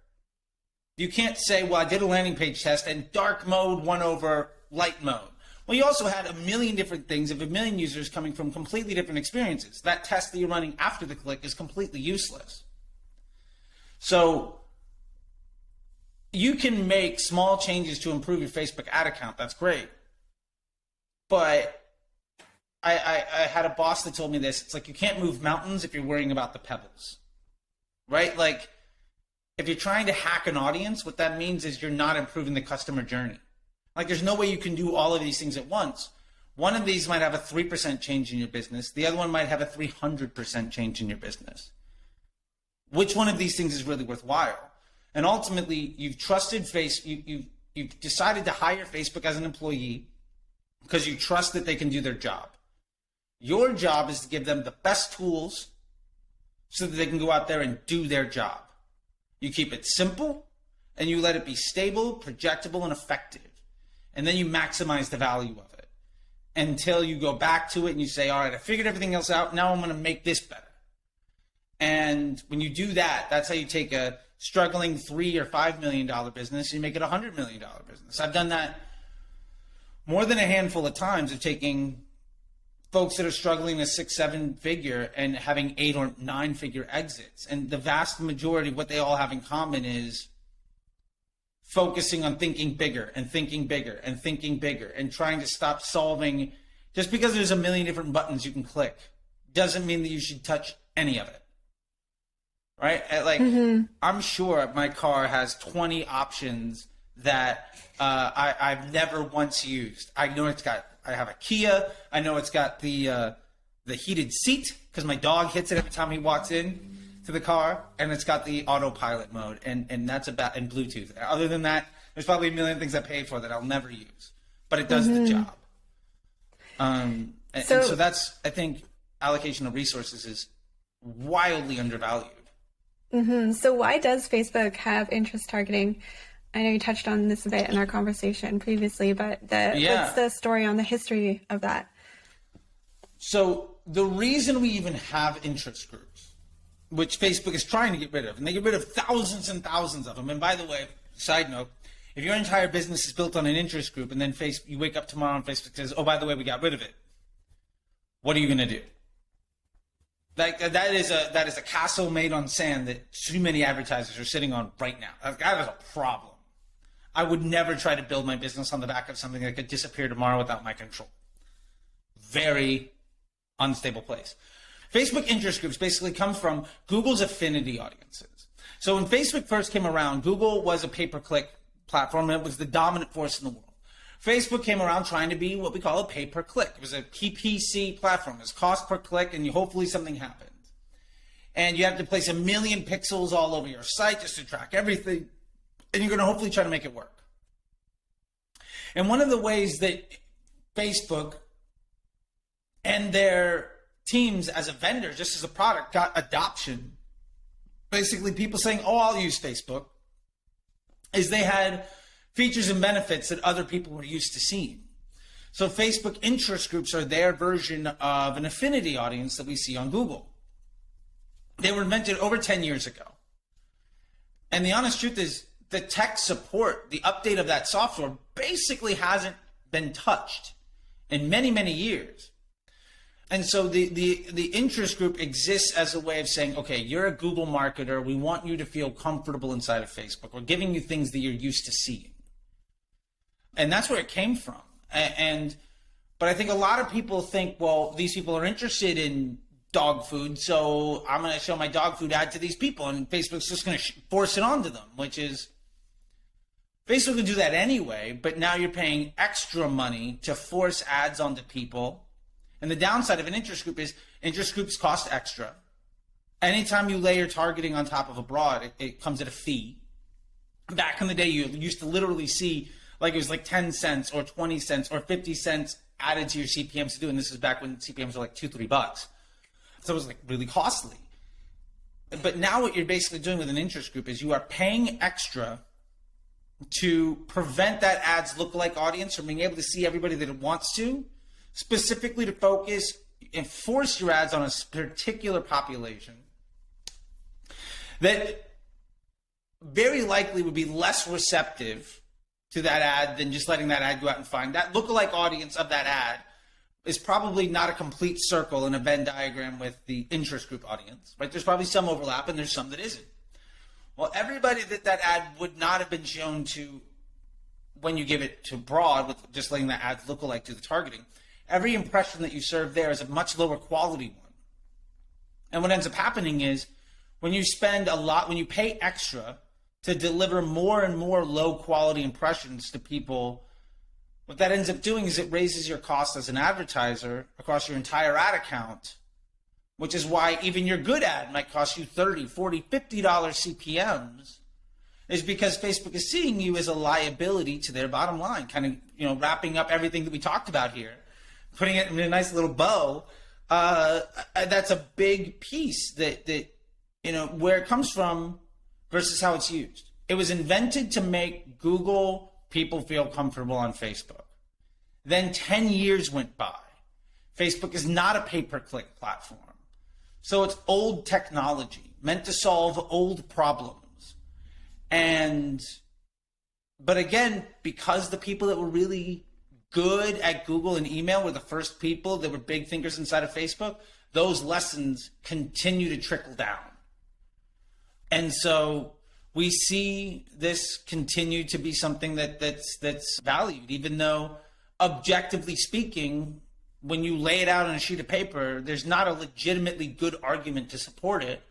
you can't say, well, I did a landing page test and dark mode won over light mode. Well, you also had a million different things of a million users coming from completely different experiences. That test that you're running after the click is completely useless. So you can make small changes to improve your Facebook ad account. That's great. But I had a boss that told me this. It's like, you can't move mountains if you're worrying about the pebbles, right? Like, if you're trying to hack an audience, what that means is you're not improving the customer journey. Like, there's no way you can do all of these things at once. One of these might have a 3% change in your business. The other one might have a 300% change in your business. Which one of these things is really worthwhile? And ultimately, you've trusted you've decided to hire Facebook as an employee because you trust that they can do their job. Your job is to give them the best tools so that they can go out there and do their job. You keep it simple, and you let it be stable, projectable, and effective. And then you maximize the value of it. until you go back to it and you say, all right, I figured everything else out. Now I'm going to make this better. And when you do that, that's how you take a struggling $3 or $5 million business and you make it a $100 million business. I've done that more than a handful of times, of taking folks that are struggling a 6-7 figure and having 8 or 9 figure exits. And the vast majority of what they all have in common is focusing on thinking bigger and thinking bigger and thinking bigger and trying to stop solving. Just because there's a million different buttons you can click doesn't mean that you should touch any of it. Right? Like, I'm sure my car has 20 options that I've never once used. I know I have a Kia. I know it's got the heated seat because my dog hits it every time he walks in to the car, and it's got the autopilot mode, and that's about, and Bluetooth. Other than that, there's probably a million things I paid for that I'll never use, but it does the job. And so that's, I think, allocation of resources is wildly undervalued. So why does Facebook have interest targeting? I know you touched on this a bit in our conversation previously, but what's the story on the history of that? So the reason we even have interest groups, which Facebook is trying to get rid of, and they get rid of thousands and thousands of them. And by the way, side note, if your entire business is built on an interest group and then you wake up tomorrow and Facebook says, oh, by the way, we got rid of it, what are you going to do? Like, that is a castle made on sand that too many advertisers are sitting on right now. That is a problem. I would never try to build my business on the back of something that could disappear tomorrow without my control. Very unstable place. Facebook interest groups basically come from Google's affinity audiences. So when Facebook first came around, Google was a pay-per-click platform, and it was the dominant force in the world. Facebook came around trying to be what we call a pay-per-click. It was a PPC platform. It was cost per click, and hopefully something happened. And you have to place 1 million pixels all over your site just to track everything, and you're going to hopefully try to make it work. And one of the ways that Facebook and their teams as a vendor, just as a product, got adoption, basically people saying, oh, I'll use Facebook, is they had features and benefits that other people were used to seeing. So Facebook interest groups are their version of an affinity audience that we see on Google. They were invented over 10 years ago. And the honest truth is, the tech support, the update of that software basically hasn't been touched in many, many years. And so the interest group exists as a way of saying, okay, you're a Google marketer. We want you to feel comfortable inside of Facebook. We're giving you things that you're used to seeing. And that's where it came from. But I think a lot of people think, well, these people are interested in dog food, so I'm going to show my dog food ad to these people, and Facebook's just going to force it onto them, which is, Facebook would do that anyway, but now you're paying extra money to force ads onto people. And the downside of an interest group is interest groups cost extra. Anytime you layer targeting on top of a broad, it comes at a fee. Back in the day, you used to literally see, like, it was like 10 cents or 20 cents or 50 cents added to your CPMs to do. And this is back when CPMs were like $2-3. So it was like really costly. But now what you're basically doing with an interest group is you are paying extra to prevent that ad's lookalike audience from being able to see everybody that it wants to, specifically to focus and force your ads on a particular population that very likely would be less receptive to that ad than just letting that ad go out and find. That lookalike audience of that ad is probably not a complete circle in a Venn diagram with the interest group audience, right? There's probably some overlap and there's some that isn't. Well, everybody that ad would not have been shown to when you give it to broad with just letting that ad lookalike do the targeting, every impression that you serve there is a much lower quality one. And what ends up happening is when you spend a lot, when you pay extra to deliver more and more low quality impressions to people, what that ends up doing is it raises your cost as an advertiser across your entire ad account, which is why even your good ad might cost you $30, $40, $50 CPMs, is because Facebook is seeing you as a liability to their bottom line, kind of, wrapping up everything that we talked about here, putting it in a nice little bow. That's a big piece that where it comes from versus how it's used. It was invented to make Google people feel comfortable on Facebook. Then 10 years went by. Facebook is not a pay-per-click platform. So it's old technology meant to solve old problems. But again, because the people that were really good at Google and email were the first people that were big thinkers inside of Facebook, those lessons continue to trickle down. And so we see this continue to be something that's valued, even though objectively speaking, when you lay it out on a sheet of paper, there's not a legitimately good argument to support it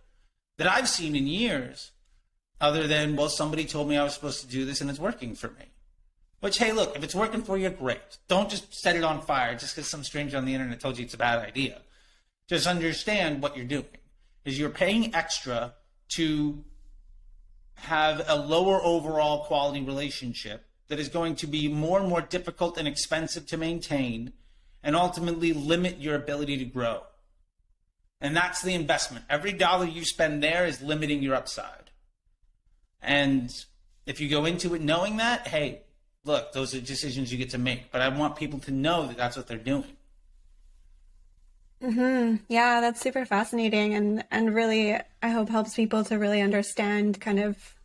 that I've seen in years, other than, well, somebody told me I was supposed to do this and it's working for me. Which, hey, look, if it's working for you, great. Don't just set it on fire just because some stranger on the internet told you it's a bad idea. Just understand what you're doing is you're paying extra to have a lower overall quality relationship that is going to be more and more difficult and expensive to maintain and ultimately limit your ability to grow. And that's the investment. Every dollar you spend there is limiting your upside. And if you go into it knowing that, hey, look, those are decisions you get to make. But I want people to know that that's what they're doing. Yeah, that's super fascinating. And really, I hope helps people to really understand kind of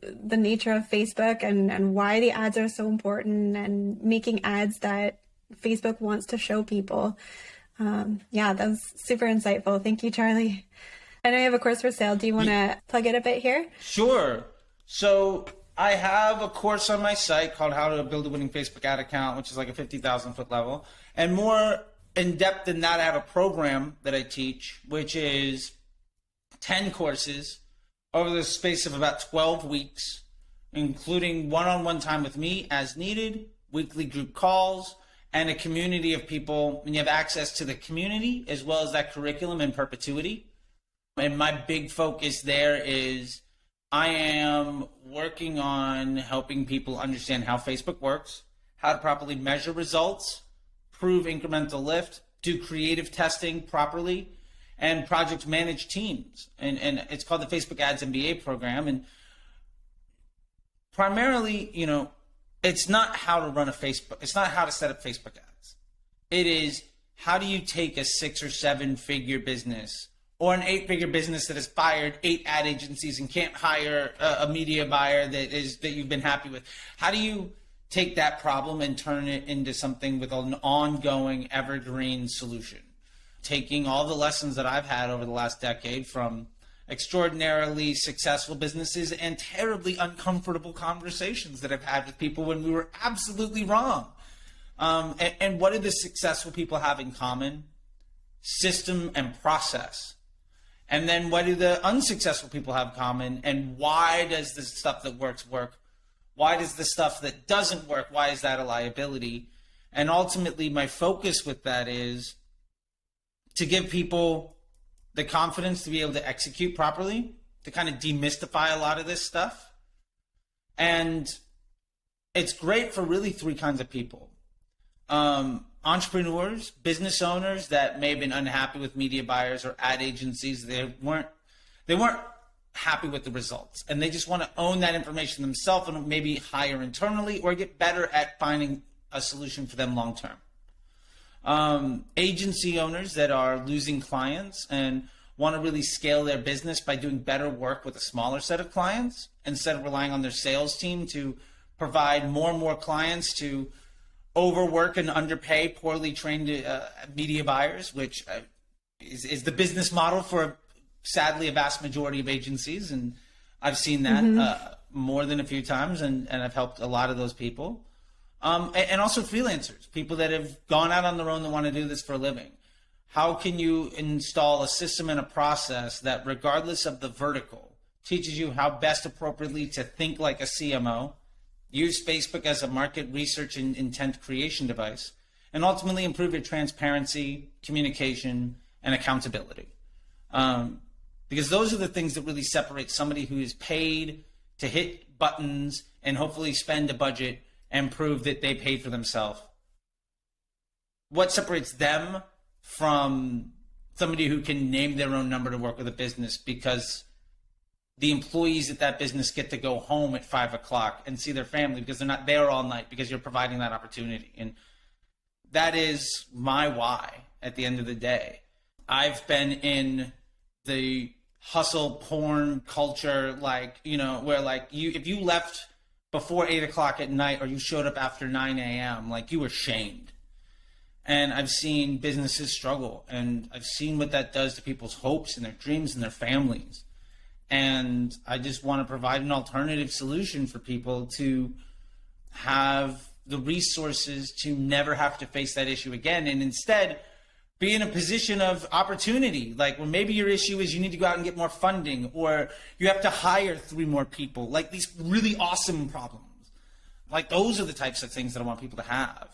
the nature of Facebook and why the ads are so important and making ads that Facebook wants to show people. Yeah, that was super insightful. Thank you, Charley. I know you have a course for sale. Do you want to plug it a bit here? Sure. So I have a course on my site called How to Build a Winning Facebook Ad Account, which is like a 50,000 foot level. And more in depth than that, I have a program that I teach, which is 10 courses over the space of about 12 weeks, including one-on-one time with me as needed, weekly group calls, and a community of people. And you have access to the community as well as that curriculum in perpetuity. And my big focus there is I am working on helping people understand how Facebook works, how to properly measure results, prove incremental lift, do creative testing properly, and project manage teams. And it's called the Facebook Ads MBA program. And primarily, you know, it's not how to run a Facebook. It's not how to set up Facebook ads. It is how do you take a 6 or 7 figure business or an 8-figure business that has fired 8 ad agencies and can't hire a media buyer that you've been happy with. How do you take that problem and turn it into something with an ongoing evergreen solution? Taking all the lessons that I've had over the last decade from extraordinarily successful businesses and terribly uncomfortable conversations that I've had with people when we were absolutely wrong. And what do the successful people have in common? System and process. And then what do the unsuccessful people have in common? And why does the stuff that works work? Why does the stuff that doesn't work, why is that a liability? And ultimately, my focus with that is to give people the confidence to be able to execute properly, to kind of demystify a lot of this stuff. And it's great for really 3 kinds of people. Entrepreneurs, business owners that may have been unhappy with media buyers or ad agencies. They weren't happy with the results, and they just want to own that information themselves and maybe hire internally or get better at finding a solution for them long term. Agency owners that are losing clients and want to really scale their business by doing better work with a smaller set of clients instead of relying on their sales team to provide more and more clients to overwork and underpay poorly trained media buyers, which is the business model for sadly a vast majority of agencies. And I've seen that more than a few times, and I've helped a lot of those people. And also freelancers, people that have gone out on their own that want to do this for a living. How can you install a system and a process that, regardless of the vertical, teaches you how best appropriately to think like a CMO, use Facebook as a market research and intent creation device, and ultimately improve your transparency, communication, and accountability? Because those are the things that really separate somebody who is paid to hit buttons and hopefully spend a budget and prove that they paid for themselves. What separates them from somebody who can name their own number to work with a business because the employees at that business get to go home at 5 o'clock and see their family because they're not there all night because you're providing that opportunity. And that is my why at the end of the day. I've been in the hustle porn culture, like, you know, where like if you left before 8 o'clock at night or you showed up after 9 a.m., like you were shamed. And I've seen businesses struggle, and I've seen what that does to people's hopes and their dreams and their families. And I just want to provide an alternative solution for people to have the resources to never have to face that issue again, and instead be in a position of opportunity. Like, when maybe your issue is you need to go out and get more funding, or you have to hire 3 more people, like these really awesome problems. Like, those are the types of things that I want people to have,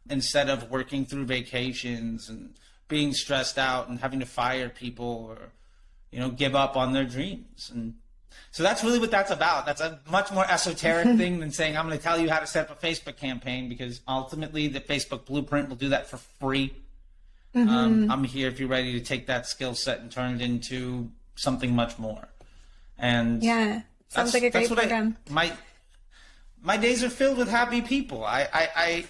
instead of working through vacations and being stressed out and having to fire people or, you know, give up on their dreams. And so that's really what that's about. That's a much more esoteric thing than saying, I'm going to tell you how to set up a Facebook campaign, because ultimately the Facebook blueprint will do that for free. I'm here if you're ready to take that skill set and turn it into something much more. And yeah, sounds like a great program. My days are filled with happy people. I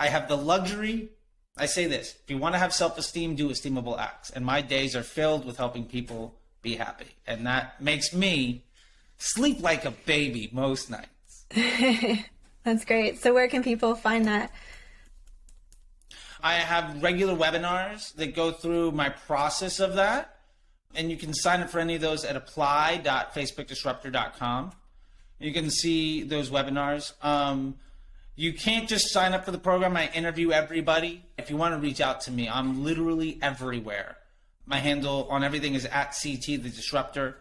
have the luxury. I say this: if you want to have self-esteem, do esteemable acts. And my days are filled with helping people be happy, and that makes me sleep like a baby most nights. That's great. So where can people find that? I have regular webinars that go through my process of that, and you can sign up for any of those at apply.facebookdisruptor.com. You can see those webinars. You can't just sign up for the program. I interview everybody. If you want to reach out to me, I'm literally everywhere. My handle on everything is @CTTheDisruptor.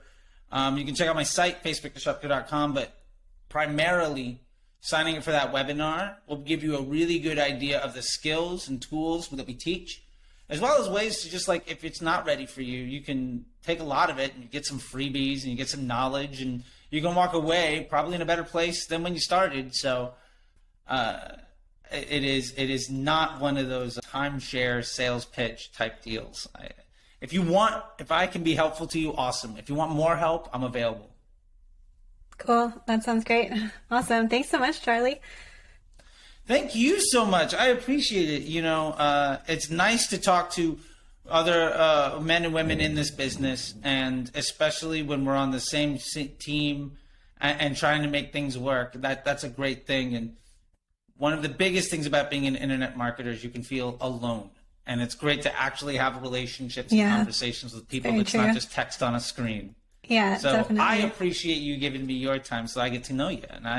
You can check out my site, facebookdisruptor.com, but primarily signing up for that webinar will give you a really good idea of the skills and tools that we teach, as well as ways to just, like, if it's not ready for you, you can take a lot of it and you get some freebies and you get some knowledge, and you can walk away probably in a better place than when you started. So it is not one of those timeshare sales pitch type deals. If I can be helpful to you, awesome. If you want more help, I'm available. Cool. That sounds great. Awesome. Thanks so much, Charley. Thank you so much. I appreciate it. You know, it's nice to talk to other men and women in this business, and especially when we're on the same team and trying to make things work. That's a great thing. And one of the biggest things about being an internet marketer is you can feel alone. And it's great to actually have relationships and conversations with people that's not just text on a screen. Yeah, so definitely. I appreciate you giving me your time so I get to know you. And